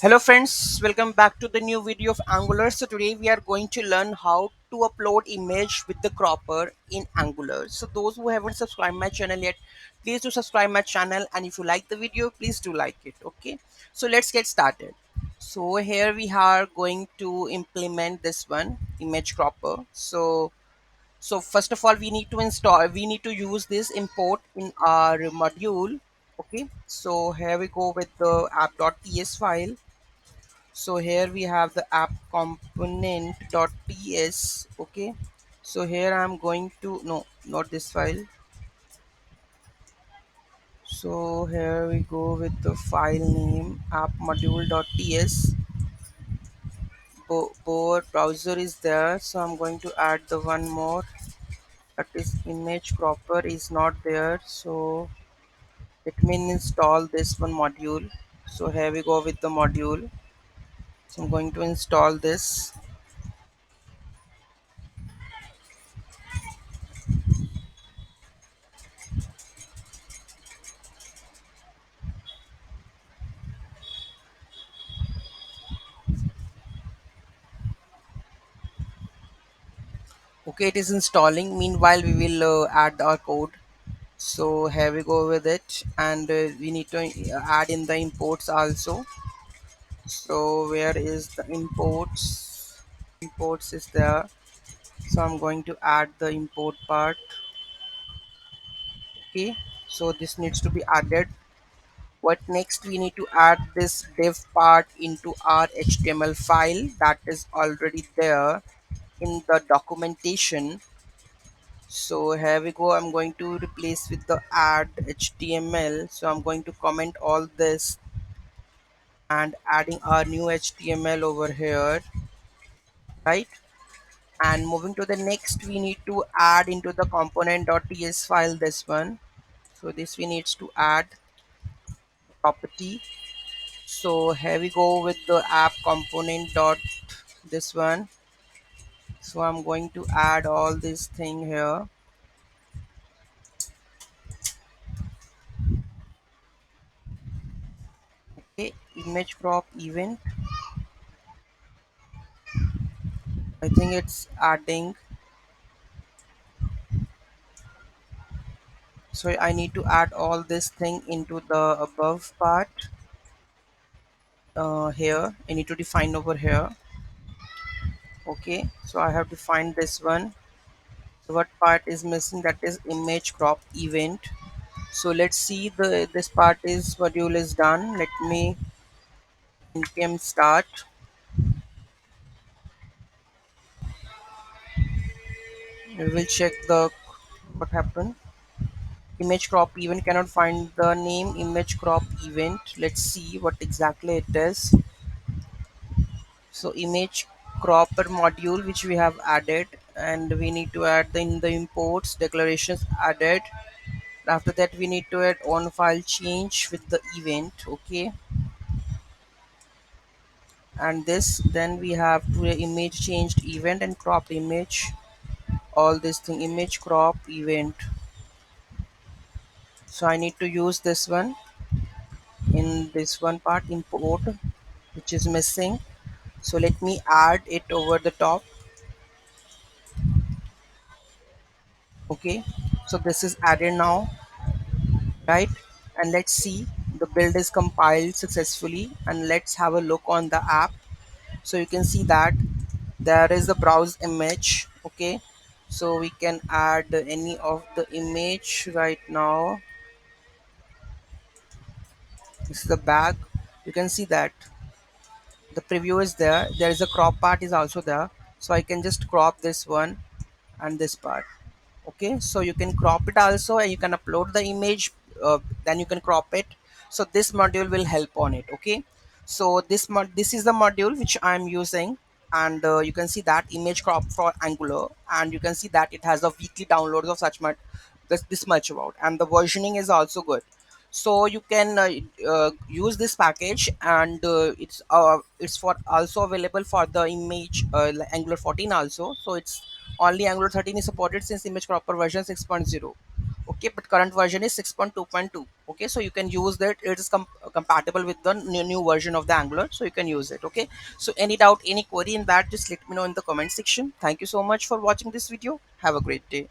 Hello friends, welcome back to the new video of Angular. So today we are going to learn how to upload image with the cropper in Angular. So those who haven't subscribed my channel yet, please do subscribe my channel, and if you like the video, please do like it. Okay, so let's get started. So here we are going to implement this one image cropper. So first of all, we need to use this import in our module. Okay, so here we go with the app.ts file. So here we have the app component.ts. Okay, so here I'm going to, no, not this file. So here we go with the file name app module.ts. Both browser is there, so I'm going to add the one more, that is image cropper is not there, so let me install this one module. So here we go with the module. So I'm going to install this. Okay, it is installing. Meanwhile, we will add our code. So here we go with it, and we need to add in the imports also. So where is the imports? Imports is there. So I'm going to add the import part. Okay, so this needs to be added. What next? We need to add this div part into our HTML file that is already there in the documentation. So here we go. I'm going to replace with the add HTML. So I'm going to comment all this and adding our new HTML over here, right? And moving to the next, we need to add into the component.ts file this one. So this we needs to add property. So here we go with the app component dot this one. So I'm going to add all this thing here. Okay, image crop event. I think it's adding. So I need to add all this thing into the above part. Here I need to define over here. Okay, so I have defined this one. So what part is missing? That is image crop event. So let's see, the this part is module is done. Let me npm start. We will check the what happened. Image crop event cannot find the name image crop event. Let's see what exactly it is. So image cropper module which we have added, and we need to add in the imports declarations added. After that we need to add on file change with the event. Okay, and this, then we have to image changed event and crop image, all this thing image crop event. So I need to use this one in this one part import, which is missing. So let me add it over the top. Okay, so this is added now, right? And let's see, the build is compiled successfully, and let's have a look on the app. So you can see that there is the browse image. Okay, so we can add any of the image right now. This is the back. You can see that the preview is there. There is a crop part is also there, so I can just crop this one and this part. Okay, so you can crop it also, and you can upload the image, then you can crop it. So this module will help on it. Okay, so this is the module which I'm using, and you can see that image crop for Angular, and you can see that it has a weekly downloads of such much, this much about, and the versioning is also good. So you can use this package, and it's for also available for the image like Angular 14 also. So it's only Angular 13 is supported since image cropper version 6.0. okay, but current version is 6.2.2. okay, so you can use that. It is compatible with the new version of the Angular, so you can use it. Okay, so any doubt, any query in that, just let me know in the comment section. Thank you so much for watching this video. Have a great day.